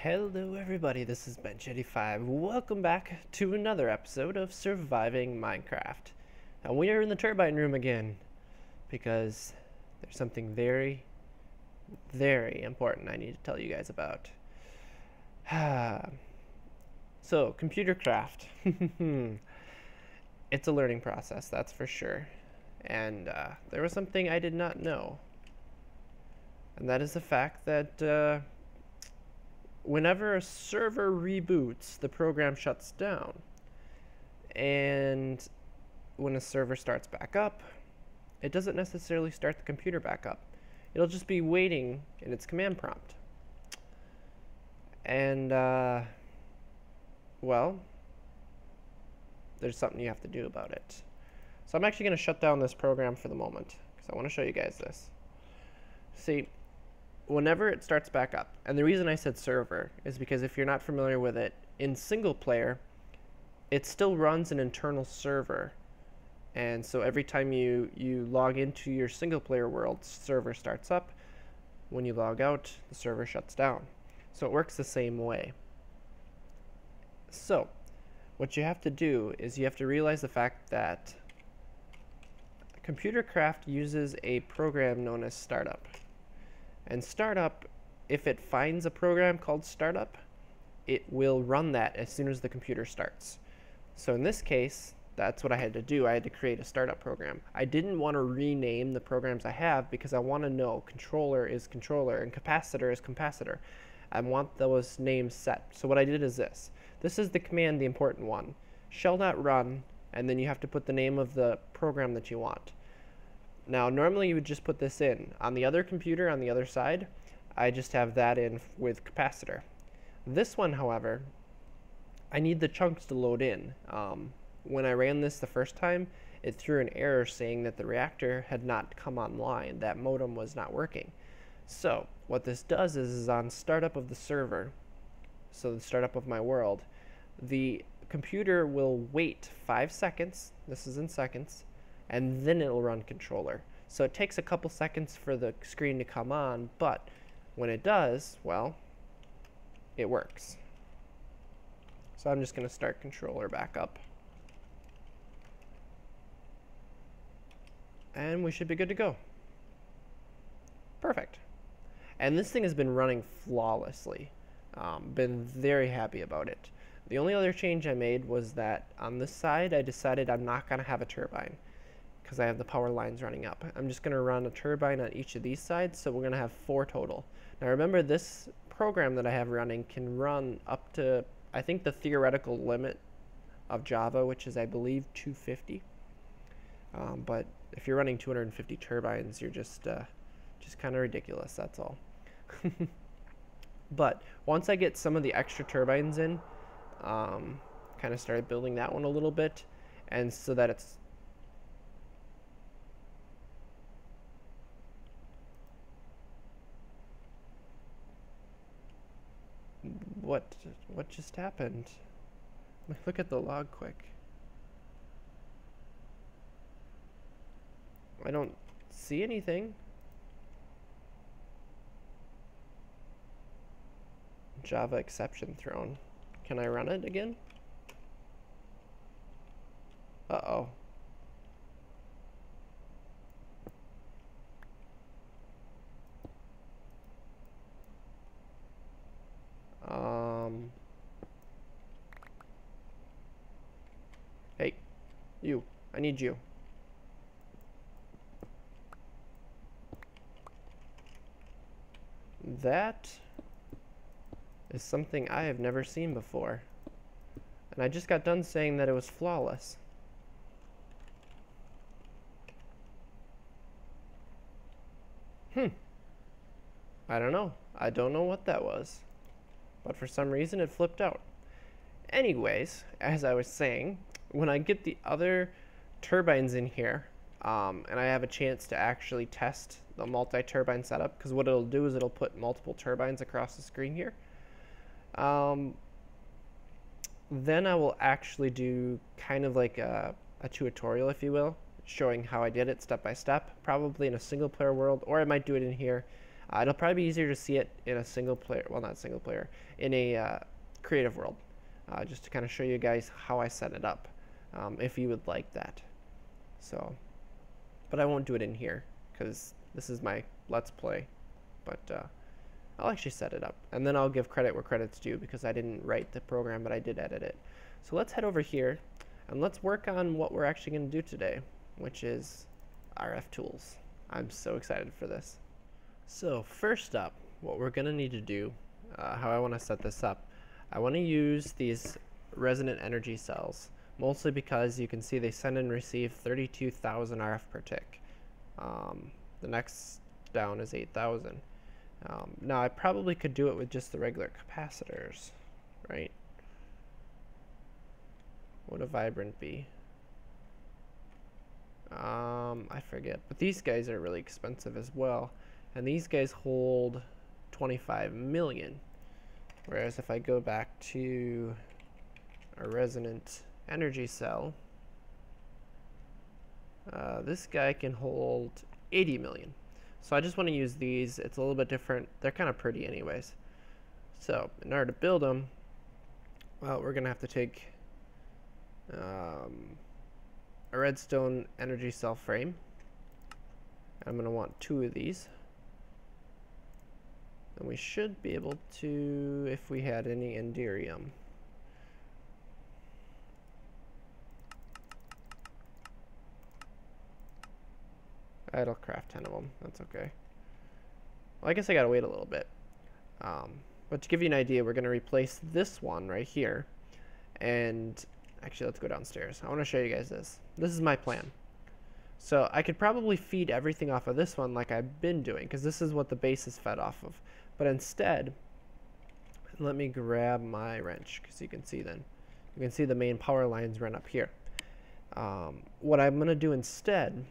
Hello everybody, this is Bench85. Welcome back to another episode of Surviving Minecraft. And we are in the turbine room again, because there's something very, very important I need to tell you guys about. So, computer craft. It's a learning process, that's for sure. And there was something I did not know. And that is the fact that whenever a server reboots, the program shuts down. And when a server starts back up, it doesn't necessarily start the computer back up. It'll just be waiting in its command prompt. And, well, there's something you have to do about it. So I'm actually going to shut down this program for the moment, because I want to show you guys this. See, whenever it starts back up, and the reason I said server is because if you're not familiar with it, in single player, it still runs an internal server. And so every time you log into your single player world, server starts up. When you log out, the server shuts down. So it works the same way. So what you have to do is you have to realize the fact that Computer Craft uses a program known as startup. And startup, if it finds a program called startup, it will run that as soon as the computer starts. So in this case, that's what I had to do. I had to create a startup program. I didn't want to rename the programs I have because I want to know controller is controller and capacitor is capacitor. I want those names set. So what I did is this. This is the command, the important one. Shall not run, and then you have to put the name of the program that you want. Now, normally you would just put this in. On the other computer, on the other side, I just have that in with capacitor. This one, however, I need the chunks to load in. When I ran this the first time, it threw an error saying that the reactor had not come online. That modem was not working. So, what this does is on startup of the server, so the startup of my world, the computer will wait 5 seconds, this is in seconds, and then it'll run controller. So it takes a couple seconds for the screen to come on, but when it does, well, it works. So I'm just going to start controller back up. And we should be good to go. Perfect. And this thing has been running flawlessly. Been very happy about it. The only other change I made was that on this side, I decided I'm not going to have a turbine, because I have the power lines running up. I'm just going to run a turbine on each of these sides, so we're going to have 4 total. Now remember, this program that I have running can run up to, I think, the theoretical limit of Java, which is, I believe, 250. But if you're running 250 turbines, you're just kind of ridiculous, that's all. But once I get some of the extra turbines in, kind of started building that one a little bit, and so that it's what just happened? Look at the log quick. I don't see anything. Java exception thrown. Can I run it again? Uh-oh. Hey, you. I need you. That is something I have never seen before. And I just got done saying that it was flawless. I don't know. I don't know what that was. But for some reason it flipped out. Anyways, as I was saying, when I get the other turbines in here, and I have a chance to actually test the multi-turbine setup, because what it'll do is it'll put multiple turbines across the screen here. Then I will actually do kind of like a tutorial, if you will, showing how I did it step by step, probably in a single player world, or I might do it in here. It'll probably be easier to see it in a single player, well, not single player, in a creative world, just to kind of show you guys how I set it up, if you would like that. So, but I won't do it in here because this is my Let's Play, but I'll actually set it up, and then I'll give credit where credit's due because I didn't write the program, but I did edit it. So let's head over here, and let's work on what we're actually going to do today, which is rfTools. I'm so excited for this. So first up, what we're going to need to do, how I want to set this up, I want to use these resonant energy cells, mostly because you can see they send and receive 32,000 RF per tick. The next down is 8,000. Now I probably could do it with just the regular capacitors, right? What would a vibrant be? I forget, but these guys are really expensive as well, and these guys hold 25 million, whereas if I go back to a resonant energy cell, this guy can hold 80 million. So I just want to use these. It's a little bit different. They're kind of pretty anyways. So in order to build them, well, we're gonna have to take a redstone energy cell frame. I'm going to want 2 of these. And we should be able to, if we had any Enderium. It'll craft 10 of them. That's okay. Well, I guess I gotta wait a little bit. But to give you an idea, we're going to replace this one right here. And actually, let's go downstairs. I want to show you guys this. This is my plan. So I could probably feed everything off of this one like I've been doing, because this is what the base is fed off of. But instead, let me grab my wrench, because you can see then. You can see the main power lines run up here. What I'm going to do instead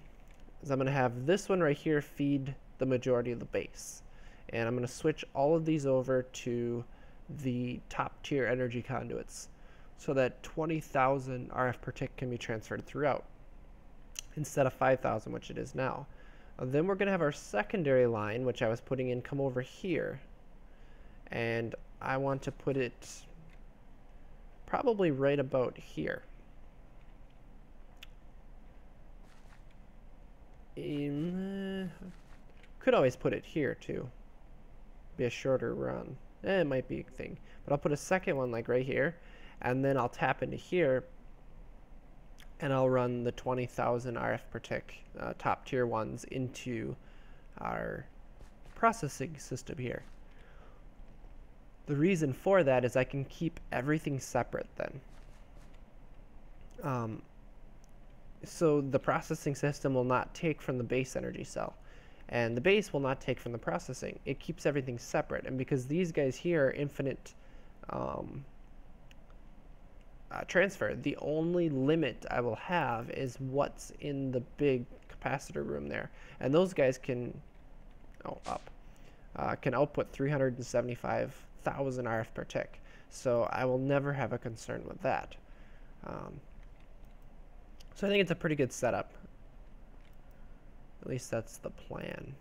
is I'm going to have this one right here feed the majority of the base. And I'm going to switch all of these over to the top tier energy conduits, so that 20,000 RF per tick can be transferred throughout, instead of 5,000, which it is now. Then we're going to have our secondary line, which I was putting in, come over here. And I want to put it probably right about here. Could always put it here, too. Be a shorter run. It might be a thing. But I'll put a second one, like right here. And then I'll tap into here, and I'll run the 20,000 RF per tick top tier ones into our processing system here. The reason for that is I can keep everything separate then. So the processing system will not take from the base energy cell, and the base will not take from the processing. It keeps everything separate, and because these guys here are infinite transfer, the only limit I will have is what's in the big capacitor room there, and those guys can can output 375,000 RF per tick, so I will never have a concern with that. So I think it's a pretty good setup. At least that's the plan.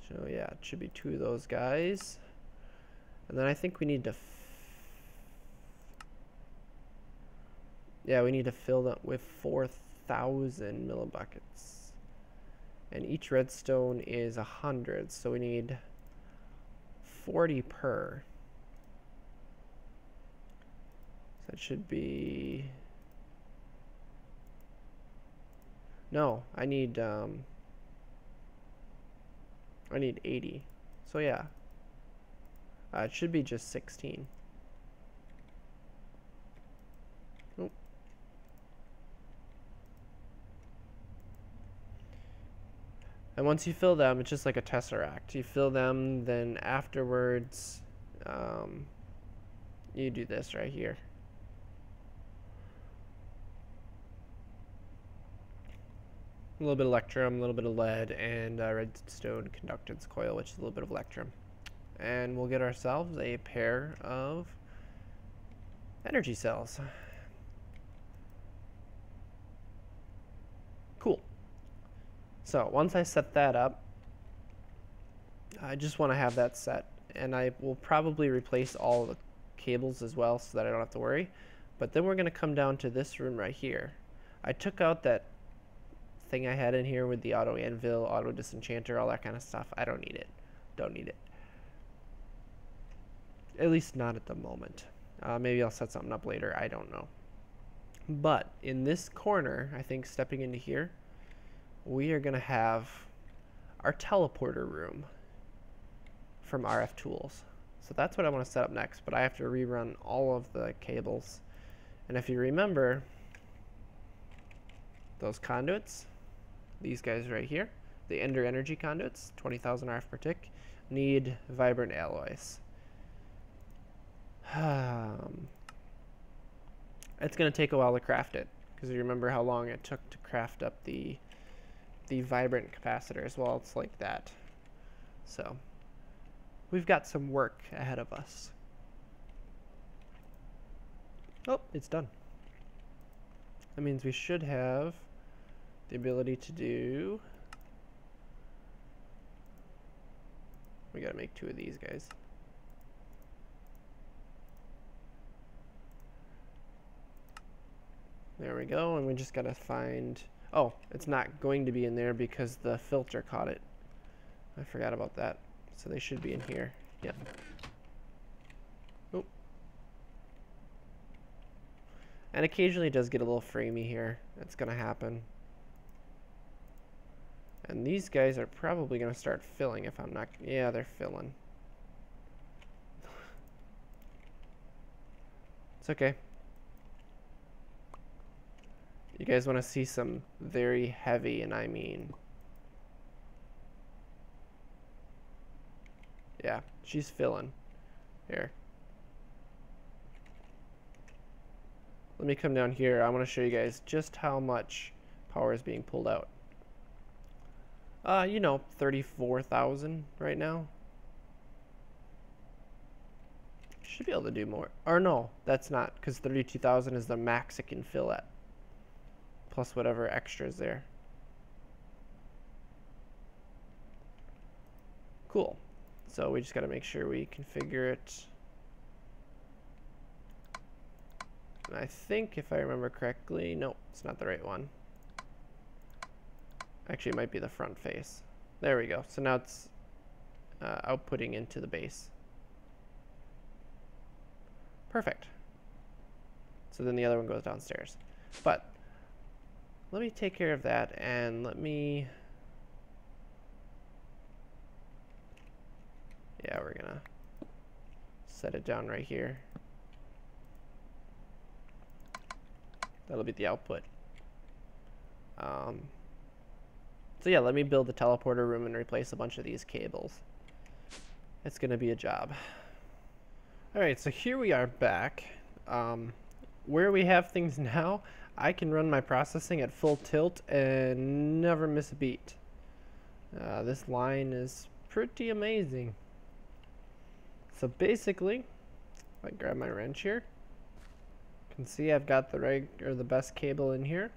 So yeah, it should be 2 of those guys, and then I think we need to we need to fill that with 4,000 millibuckets. And each redstone is 100, so we need 40 per. So it should be... No, I need 80. So yeah. It should be just 16. Nope. And once you fill them, it's just like a tesseract. You fill them, then afterwards, you do this right here. A little bit of electrum, a little bit of lead, and redstone conductance coil, which is a little bit of electrum. And we'll get ourselves a pair of energy cells. Cool. So once I set that up, I just want to have that set, and I will probably replace all the cables as well so that I don't have to worry. But then we're going to come down to this room right here. I took out that thing I had in here with the auto anvil, auto disenchanter, all that kind of stuff. I don't need it. Don't need it. At least not at the moment. Maybe I'll set something up later. I don't know. But in this corner, I think stepping into here, we are going to have our teleporter room from rfTools. So that's what I want to set up next, but I have to rerun all of the cables. And if you remember, those conduits, these guys right here, the Ender Energy conduits, 20,000 RF per tick, need vibrant alloys. It's going to take a while to craft it, because you remember how long it took to craft up the vibrant capacitors. Well, it's like that. So we've got some work ahead of us. Oh, it's done. That means we should have the ability to do... We gotta make 2 of these guys. There we go, and we just gotta find... Oh, it's not going to be in there because the filter caught it. I forgot about that. So they should be in here. Yep. Oh. And occasionally it does get a little framey here. That's gonna happen. And these guys are probably gonna start filling if I'm not... Yeah, they're filling. It's okay. You guys want to see some very heavy, and I mean... Yeah, she's filling. Here. Let me come down here. I want to show you guys just how much power is being pulled out. You know, 34,000 right now. Should be able to do more. Or no, that's not, because 32,000 is the max it can fill at. Plus whatever extra is there. Cool. So we just got to make sure we configure it. And I think if I remember correctly, no, it's not the right one. Actually, it might be the front face. There we go. So now it's outputting into the base. Perfect. So then the other one goes downstairs. But let me take care of that, and let me... Yeah, we're gonna set it down right here. That'll be the output. So yeah, let me build the teleporter room and replace a bunch of these cables. It's gonna be a job. Alright, so here we are back. Where we have things now, I can run my processing at full tilt and never miss a beat. This line is pretty amazing. So basically, if I grab my wrench here, you can see I've got the best cable in here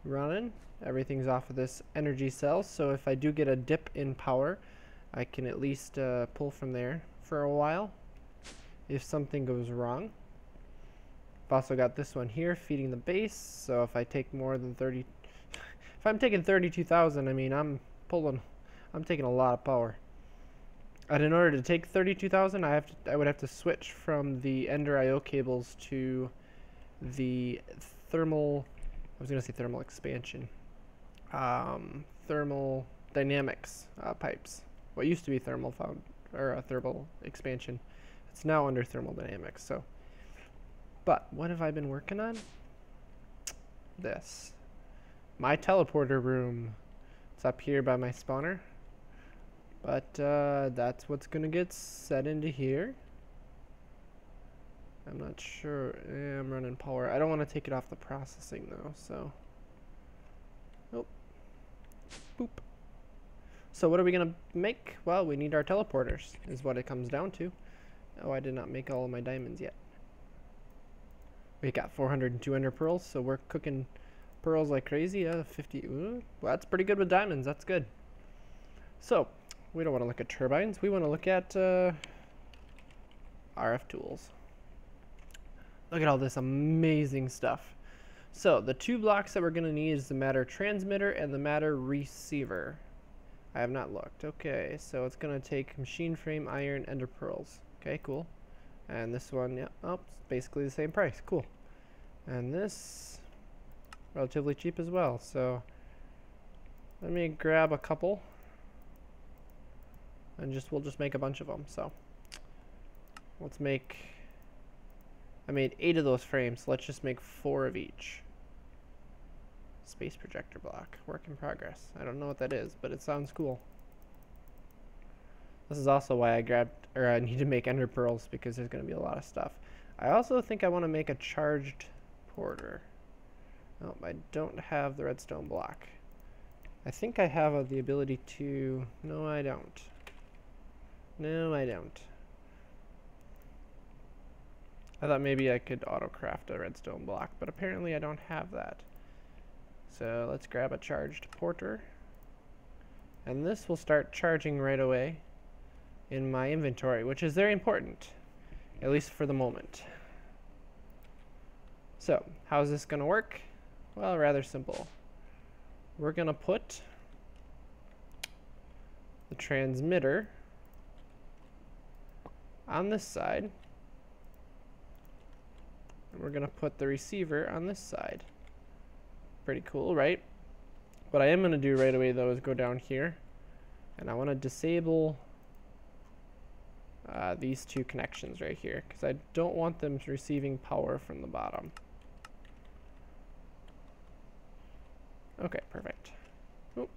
running. Everything's off of this energy cell, so if I do get a dip in power, I can at least pull from there for a while if something goes wrong. I've also got this one here feeding the base, so if I take more than 30, if I'm taking 32,000, I mean I'm taking a lot of power. And in order to take 32,000, I would have to switch from the Ender IO cables to the thermal, I was gonna say thermal expansion, thermal dynamics pipes. What used to be thermal expansion, it's now under thermal dynamics. So, but what have I been working on? This, my teleporter room. It's up here by my spawner. But that's what's gonna get set into here. I'm not sure. I'm running power. I don't want to take it off the processing though, so. Nope. Boop. So what are we gonna make? Well, we need our teleporters, is what it comes down to. Oh, I did not make all of my diamonds yet. We got 400 and 200 pearls, so we're cooking pearls like crazy. 50. Well, that's pretty good with diamonds. That's good. So We don't want to look at turbines. We want to look at rfTools. Look at all this amazing stuff. So the two blocks that we're going to need is the matter transmitter and the matter receiver. I have not looked. Okay, so it's going to take machine frame, iron, ender pearls. Okay, cool. And this one, yeah, oh, it's basically the same price. Cool. And this, relatively cheap as well. So let me grab a couple, and we'll just make a bunch of them. So let's make. I made 8 of those frames. So let's just make 4 of each. Space projector block, work in progress. I don't know what that is, but it sounds cool. This is also why I need to make ender pearls, because there's going to be a lot of stuff. I also think I want to make a charged porter. Oh, I don't have the redstone block. I think I have the ability to... No, I don't. No, I don't. I thought maybe I could auto-craft a redstone block, but apparently I don't have that. So let's grab a charged porter. And this will start charging right away in my inventory, which is very important, at least for the moment. So, how's this going to work? Well, rather simple. We're going to put the transmitter on this side, and we're going to put the receiver on this side. Pretty cool, right? What I am going to do right away, though, is go down here, and I want to disable these 2 connections right here, because I don't want them receiving power from the bottom. Okay, perfect. Oop.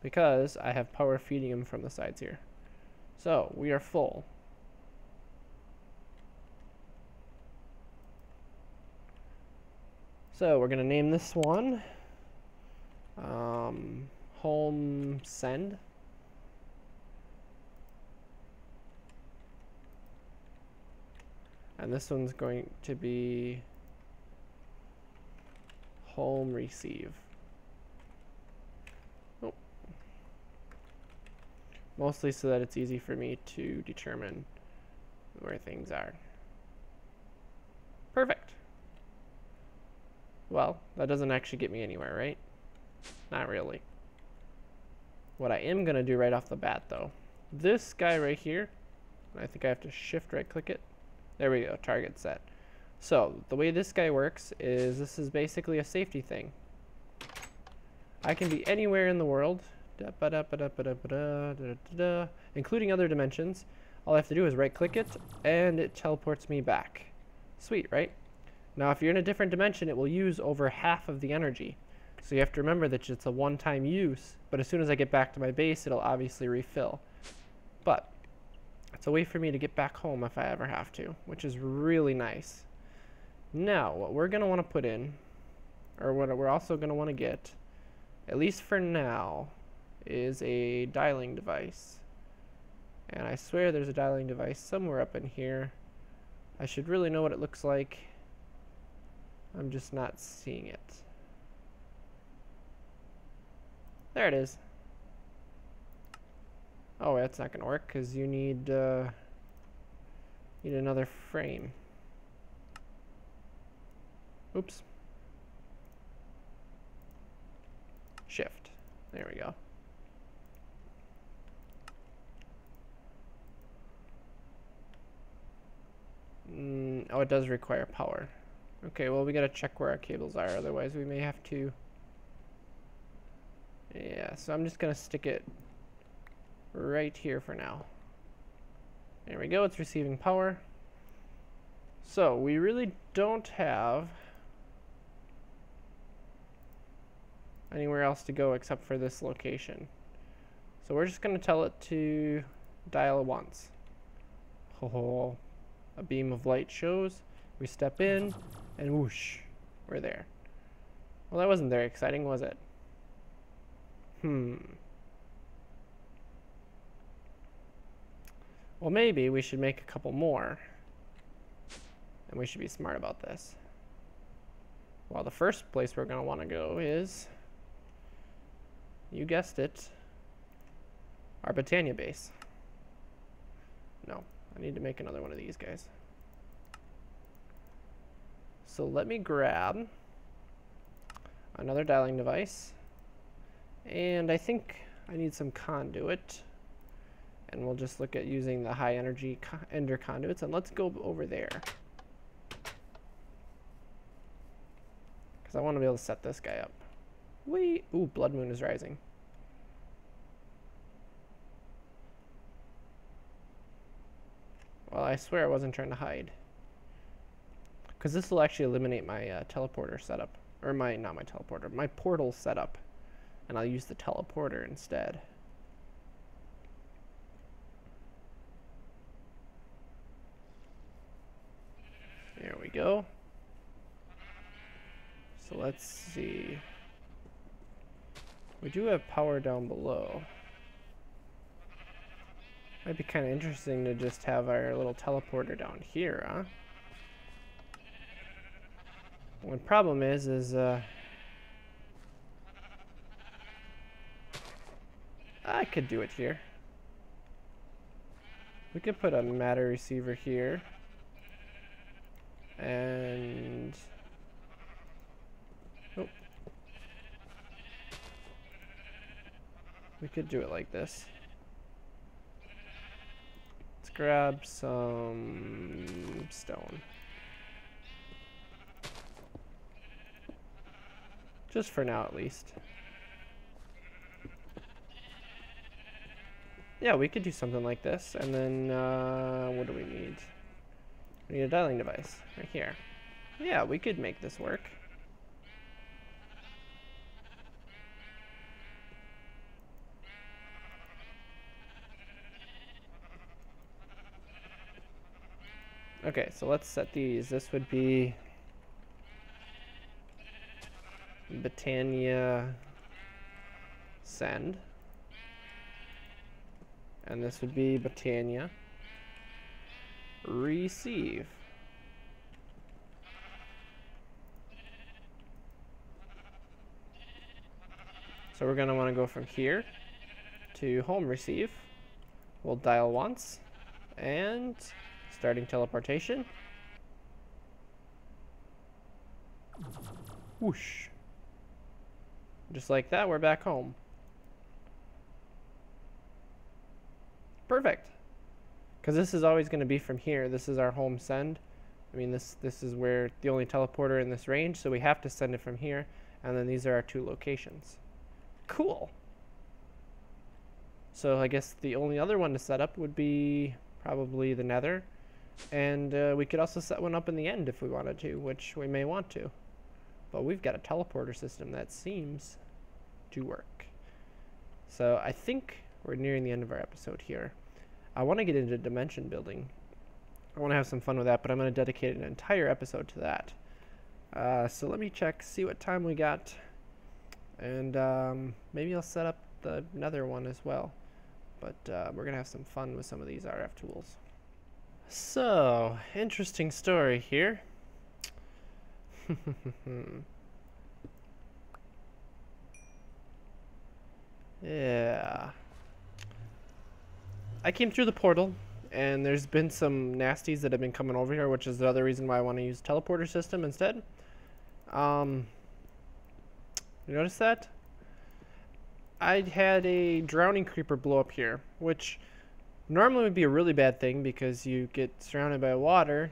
Because I have power feeding them from the sides here. So, we are full. So, we're going to name this one Home Send. And this one's going to be Home Receive. Oh. Mostly so that it's easy for me to determine where things are. Perfect. Well, that doesn't actually get me anywhere, right? Not really. What I am going to do right off the bat, though, this guy right here, I think I have to shift right click it. There we go, target set. So, the way this guy works is this is basically a safety thing. I can be anywhere in the world, including other dimensions. All I have to do is right click it, and it teleports me back. Sweet, right? Now, if you're in a different dimension, it will use over half of the energy. So you have to remember that it's a one-time use, but as soon as I get back to my base, it'll obviously refill. But it's a way for me to get back home if I ever have to, which is really nice. Now, what we're going to want to put in, or what we're also going to want to get, at least for now, is a dialing device. And I swear there's a dialing device somewhere up in here. I should really know what it looks like. I'm just not seeing it. There it is. Oh, that's not going to work because you need another frame. Oops. Shift. There we go. Oh, it does require power. Okay, well, we gotta check where our cables are, otherwise we may have to... Yeah, so I'm just gonna stick it right here for now. There we go, it's receiving power. So, we really don't have anywhere else to go except for this location. So we're just gonna tell it to dial once. Oh, a beam of light shows. We step in, and whoosh, we're there. Well, that wasn't very exciting, was it? Well, maybe we should make a couple more. And we should be smart about this. Well, the first place we're going to want to go is, you guessed it, our Britannia base. No, I need to make another one of these guys. So let me grab another dialing device. And I think I need some conduit. And we'll just look at using the high energy ender conduits. And let's go over there. Because I want to be able to set this guy up. Wait. Ooh, blood moon is rising. Well, I swear I wasn't trying to hide. Because this will actually eliminate my teleporter setup. Or not my teleporter, my portal setup. And I'll use the teleporter instead. There we go. So let's see. We do have power down below. Might be kind of interesting to just have our little teleporter down here, huh? One problem is I could do it here. We could put a matter receiver here. And oh, we could do it like this. Let's grab some stone. Just for now, at least. Yeah, we could do something like this. And then, what do we need? We need a dialing device right here. Yeah, we could make this work. Okay, so let's set these. This would be Britannia send. And this would be Britannia receive. So we're going to want to go from here to home receive. We'll dial once and starting teleportation. Whoosh. Just like that, we're back home. Perfect. Because this is always going to be from here. This is our home send. I mean, this is where the only teleporter in this range, so we have to send it from here. And then these are our two locations. Cool. So I guess the only other one to set up would be probably the Nether. And we could also set one up in the end if we wanted to, which we may want to. But we've got a teleporter system that seems to work. So I think we're nearing the end of our episode here. I want to get into dimension building. I want to have some fun with that, but I'm going to dedicate an entire episode to that. So let me check, see what time we got. And maybe I'll set up the Nether one as well. But we're going to have some fun with some of these RF tools. So, interesting story here. Yeah. I came through the portal, and there's been some nasties that have been coming over here, which is the other reason why I want to use teleporter system instead. You notice that? I had a drowning creeper blow up here, which normally would be a really bad thing because you get surrounded by water,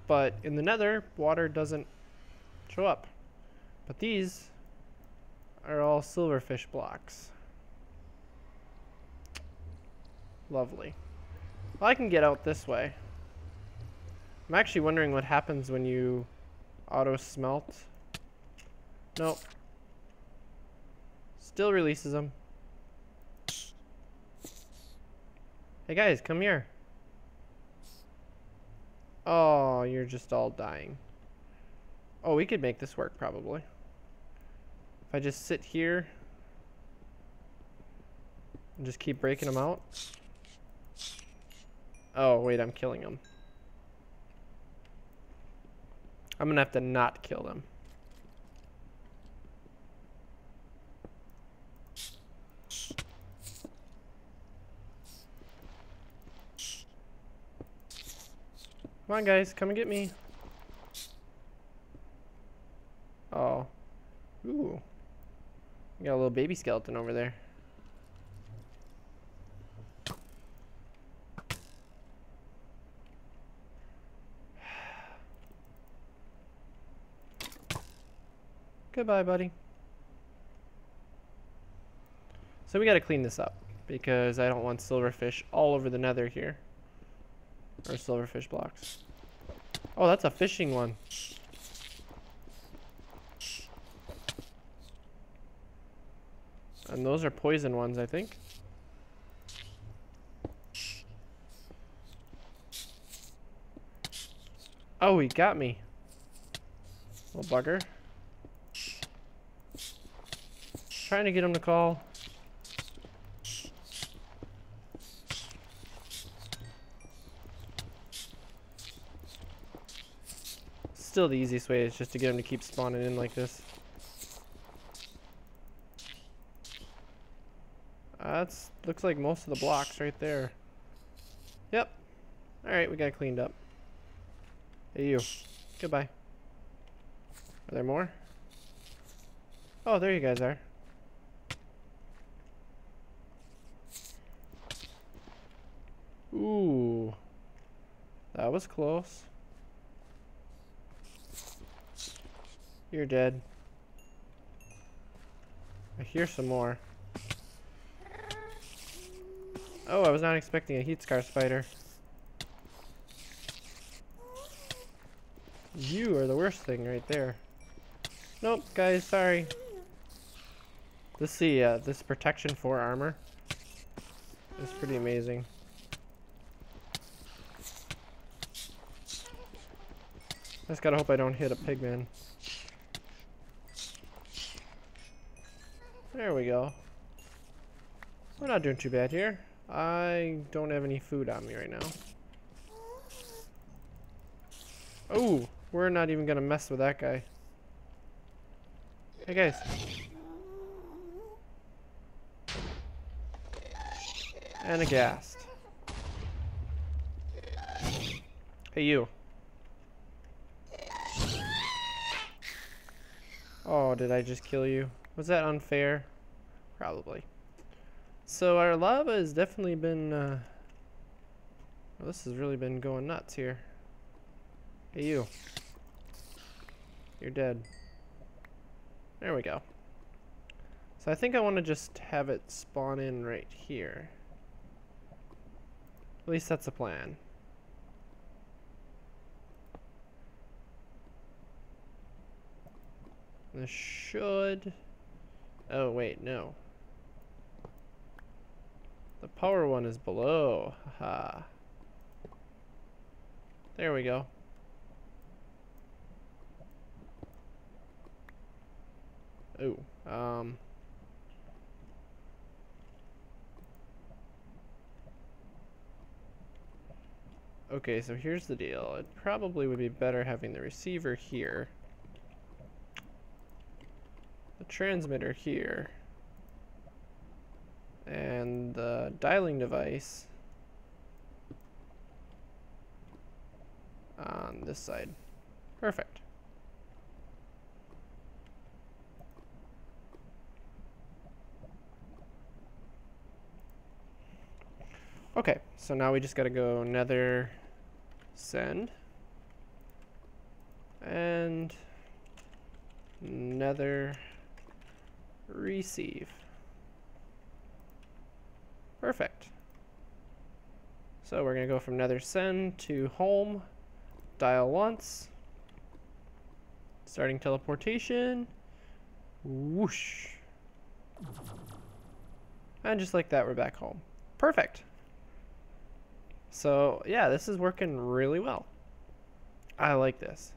but in the Nether, water doesn't show up. But these are all silverfish blocks. Lovely. Well, I can get out this way. I'm actually wondering what happens when you auto smelt. Nope. Still releases them. Hey guys, come here. Oh, you're just all dying. Oh, we could make this work probably. If I just sit here and just keep breaking them out. Oh, wait, I'm killing them. I'm gonna have to not kill them. Come on, guys. Come and get me. Oh. Ooh. We got a little baby skeleton over there. Goodbye, buddy. So we gotta clean this up because I don't want silverfish all over the nether here. Or silverfish blocks. Oh, that's a fishing one. And those are poison ones, I think. Oh, he got me. Little bugger. Trying to get him to call. Still the easiest way is just to get him to keep spawning in like this. That's looks like most of the blocks right there. Yep. Alright, we got it cleaned up. Hey you. Goodbye. Are there more? Oh, there you guys are. Ooh. That was close. You're dead. I hear some more. Oh, I was not expecting a heat scar spider. You are the worst thing right there. Nope, guys, sorry. This protection 4 armor is pretty amazing. I just gotta hope I don't hit a pigman. There we go. We're not doing too bad here. I don't have any food on me right now. Oh, we're not even gonna mess with that guy. Hey guys. And a ghast. Hey you. Oh, did I just kill you? Was that unfair? Probably. So our lava has definitely been, well, this has really been going nuts here. Hey you. You're dead. There we go. So I think I want to just have it spawn in right here. At least that's the plan. This should... Oh, wait, no. The power one is below. Haha. There we go. Oh, okay, so here's the deal. It probably would be better having the receiver here. The transmitter here. And the dialing device on this side. Perfect. Okay, so now we just gotta go nether send and nether receive. Perfect. So we're gonna go from nether send to home, dial once, starting teleportation, whoosh. And just like that, we're back home. Perfect. So yeah, this is working really well. I like this.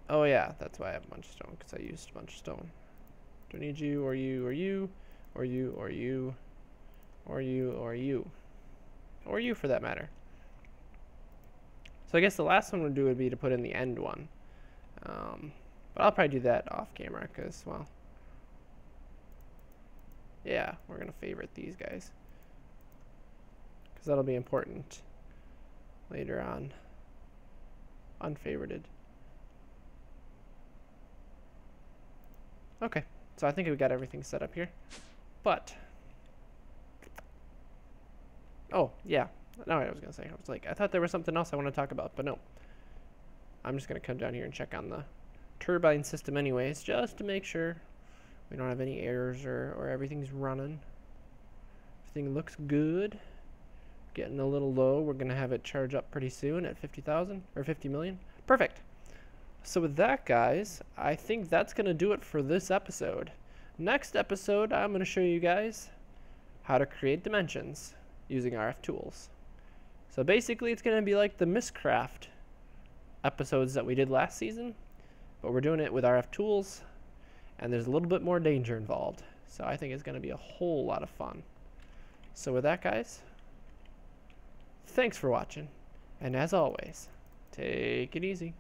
Oh yeah, that's why I have a bunch of stone, because I used a bunch of stone. Don't need you, or you, or you, or you, or you, or you, or you. Or you for that matter. So I guess the last one would be to put in the end one. But I'll probably do that off camera, because, well, yeah, we're going to favorite these guys. That'll be important. later on. Unfavorited. Okay, so I think we got everything set up here. But, oh, yeah. No, I was going to say, I thought there was something else I want to talk about, but no. I'm just going to come down here and check on the turbine system anyways, just to make sure we don't have any errors or everything's running. Everything looks good. Getting a little low. We're going to have it charge up pretty soon at 50,000 or 50 million. Perfect. So with that, guys, I think that's going to do it for this episode. Next episode, I'm going to show you guys how to create dimensions using rfTools. So basically, it's going to be like the Mistcraft episodes that we did last season, but we're doing it with rfTools, and there's a little bit more danger involved. So I think it's going to be a whole lot of fun. So with that, guys, thanks for watching, and as always, take it easy.